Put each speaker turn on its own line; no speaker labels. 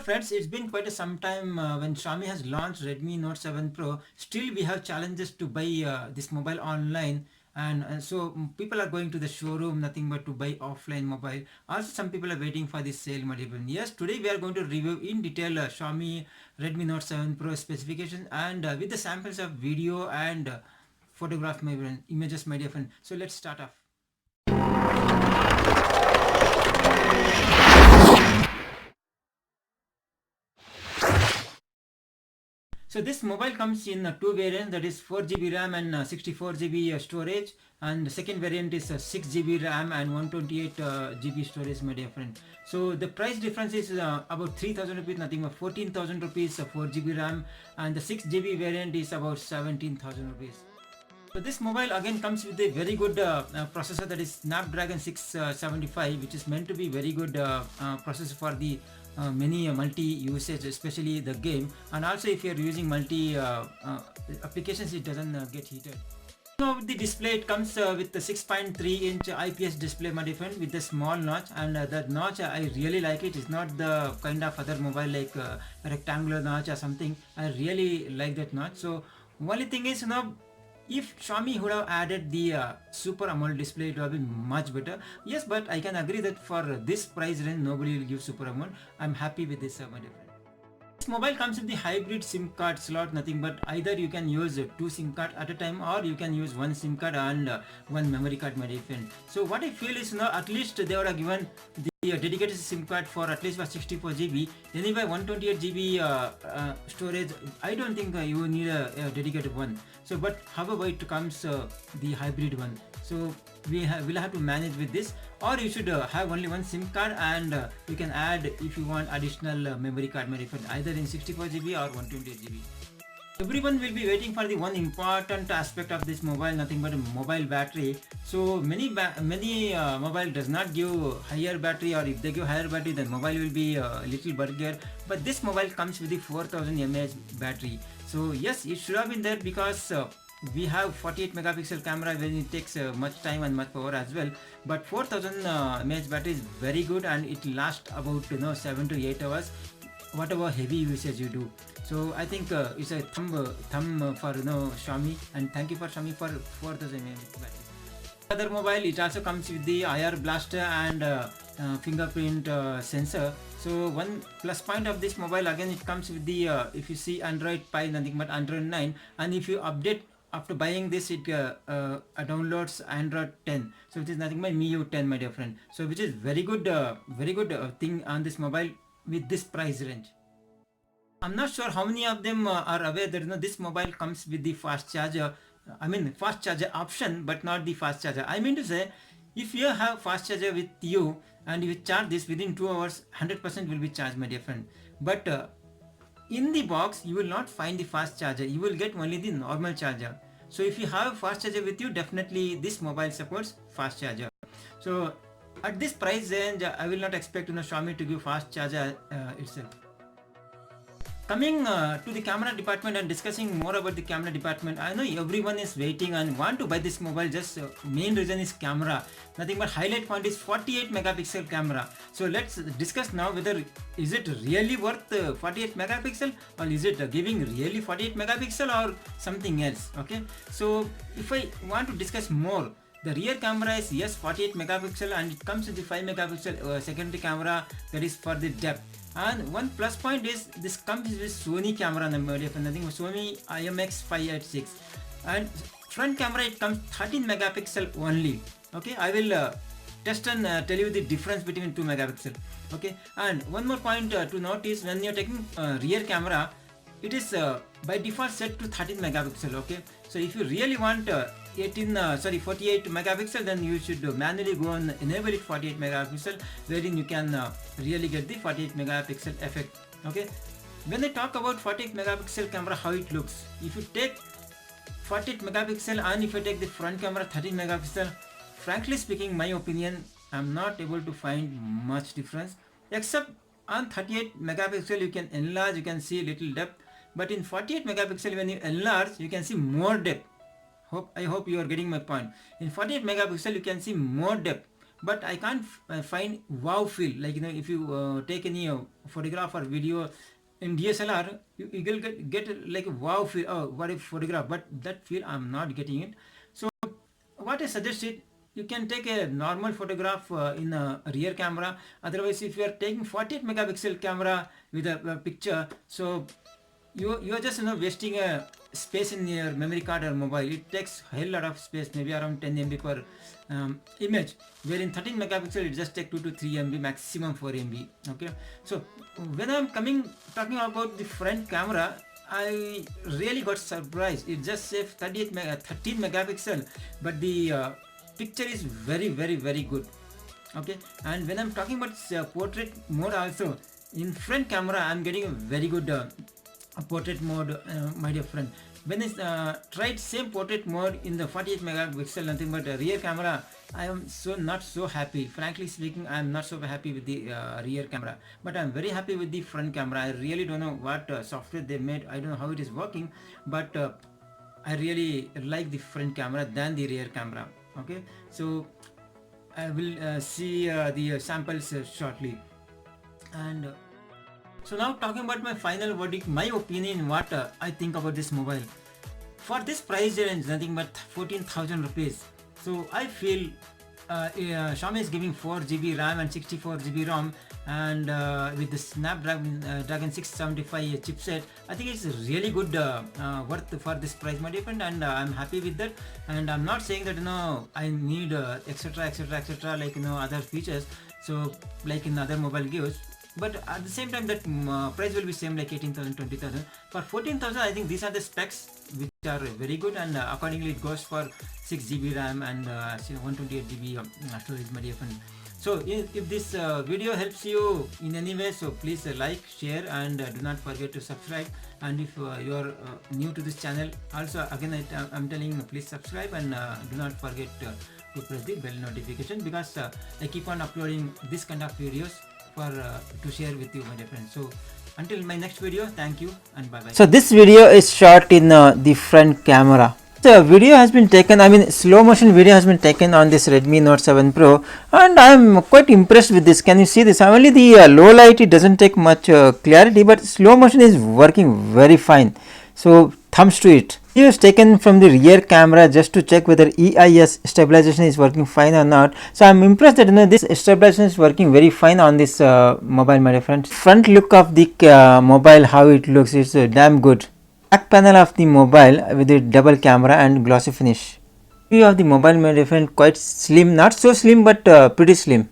Friends, it's been quite some time when Xiaomi has launched Redmi Note 7 Pro. Still, we have challenges to buy this mobile online, and people are going to the showroom, nothing but to buy offline mobile. Also, some people are waiting for this sale material. Yes, today we are going to review in detail Xiaomi Redmi Note 7 Pro specifications and with the samples of video and photograph, my friend, images, my dear friend. So let's start off. So this mobile comes in two variants, that is 4 GB RAM and 64 GB storage, and the second variant is 6 GB RAM and 128 GB storage, my dear friend. So the price difference is about 3000 rupees, nothing but 14,000 rupees 4 GB RAM, and the 6 GB variant is about 17,000 rupees. So this mobile again comes with a very good processor, that is Snapdragon 675, which is meant to be very good processor for the many multi usage, especially the game, and also if you are using multi applications, it doesn't get heated. So with the display, it comes with the 6.3-inch IPS display, my dear friend, with the small notch, and that notch I really like it. It's not the kind of other mobile like rectangular notch or something. I really like that notch. So only thing is, if Xiaomi would have added the Super AMOLED display, it would have been much better. Yes, but I can agree that for this price range, nobody will give Super AMOLED. I'm happy with this, my dear friend. This mobile comes with the hybrid SIM card slot, nothing but either you can use two SIM card at a time, or you can use one SIM card and one memory card, my dear friend. So what I feel is, at least they would have given the dedicated SIM card for at least for 64 GB. Anyway, 128 GB storage, I don't think you need a dedicated one. So but however it comes the hybrid one, so will have to manage with this, or you should have only one SIM card, and you can add if you want additional memory card, either in 64 GB or 128 GB. Everyone will be waiting for the one important aspect of this mobile, nothing but a mobile battery. So many mobile does not give higher battery, or if they give higher battery, then mobile will be a little burger. But this mobile comes with the 4000 mAh battery. So yes, it should have been there because we have 48 megapixel camera when it takes much time and much power as well, but 4000 mAh battery is very good, and it lasts about 7 to 8 hours whatever heavy usage you do. So I think it's a thumb for Xiaomi, and thank you for Xiaomi for 4000 mAh battery. Other mobile, it also comes with the IR blaster and fingerprint sensor. So one plus point of this mobile, again it comes with the if you see Android Pie, nothing but Android 9, and if you update after buying this, it downloads Android 10. So it is nothing but MIUI 10, my dear friend. So which is very good thing on this mobile with this price range. I'm not sure how many of them are aware that this mobile comes with the fast charger. I mean fast charger option, but not the fast charger. I mean to say, if you have fast charger with you and you charge this within 2 hours, 100% will be charged, my dear friend. But in the box, you will not find the fast charger. You will get only the normal charger. So if you have fast charger with you, definitely this mobile supports fast charger. So at this price range, I will not expect Xiaomi to give fast charger itself. Coming to the camera department and discussing more about the camera department, I know everyone is waiting and want to buy this mobile. Just main reason is camera. Nothing but highlight point is 48 megapixel camera. So let's discuss now whether is it really worth 48 megapixel, or is it giving really 48 megapixel or something else. Okay, so if I want to discuss more, the rear camera is yes 48 megapixel, and it comes with the 5 megapixel secondary camera, that is for the depth. And one plus point is this comes with Sony camera number, nothing Sony IMX586, and front camera it comes 13 megapixel only. Okay, I will test and tell you the difference between 2 megapixel. Okay, and one more point to note is when you're taking rear camera, it is by default set to 13 megapixel. Okay, so if you really want 48 megapixel, then you should manually go and enable it 48 megapixel, wherein you can really get the 48 megapixel effect. Okay, when I talk about 48 megapixel camera, how it looks, if you take 48 megapixel and if you take the front camera 13 megapixel, frankly speaking, my opinion, I'm not able to find much difference, except on 38 megapixel you can enlarge, you can see little depth, but in 48 megapixel when you enlarge, you can see more depth. I hope you are getting my point. In 48 megapixel you can see more depth, but I can't find wow feel, like if you take any photograph or video in DSLR, you will get like a wow feel, oh what a photograph, but that feel I'm not getting it. So what I suggested, you can take a normal photograph in a rear camera. Otherwise, if you are taking 48 megapixel camera with a picture, so you are just wasting a space in your memory card or mobile. It takes a hell lot of space, maybe around 10 MB per image, where in 13 megapixel it just take 2 to 3 MB, maximum 4 MB. Okay, so when I'm talking about the front camera, I really got surprised. It just saves 13 megapixel, but the picture is very good. Okay, and when I'm talking about portrait mode also, in front camera I'm getting a very good portrait mode, my dear friend. When I tried same portrait mode in the 48 megapixel, nothing but rear camera, I am not so happy. Frankly speaking, I am not so happy with the rear camera, but I am very happy with the front camera. I really don't know what software they made. I don't know how it is working, but I really like the front camera than the rear camera. Okay, so I will see the samples shortly. And so now talking about my final verdict, my opinion, what I think about this mobile. For this price range, nothing but 14,000 rupees. So I feel Xiaomi is giving 4GB RAM and 64GB ROM, and with the Snapdragon 675 chipset, I think it's really good worth for this price, my dear friend, and I'm happy with that. And I'm not saying that I need etc like other features, so like in other mobile gives, but at the same time that price will be same, like 18,000, 20,000. For 14,000, I think these are the specs which are very good, and accordingly it goes for 6GB RAM and 128GB storage, my dear friend. So if this video helps you in any way, so please like, share, and do not forget to subscribe. And if you are new to this channel, also again I'm telling you, please subscribe, and do not forget to press the bell notification, because I keep on uploading this kind of videos for to share with you, my dear friends. So until my next video, thank you and bye bye. So this video is shot in the front camera. The video has been taken, I mean slow motion video has been taken on this Redmi Note 7 Pro, and I am quite impressed with this. Can you see this? Only the low light, it doesn't take much clarity, but slow motion is working very fine. So thumbs to it. Video is taken from the rear camera just to check whether EIS stabilization is working fine or not. So I am impressed that this stabilization is working very fine on this mobile, my dear friends. Front look of the mobile, how it looks, is damn good. Back panel of the mobile with the double camera and glossy finish. View of the mobile, my dear friend, quite slim, not so slim but pretty slim.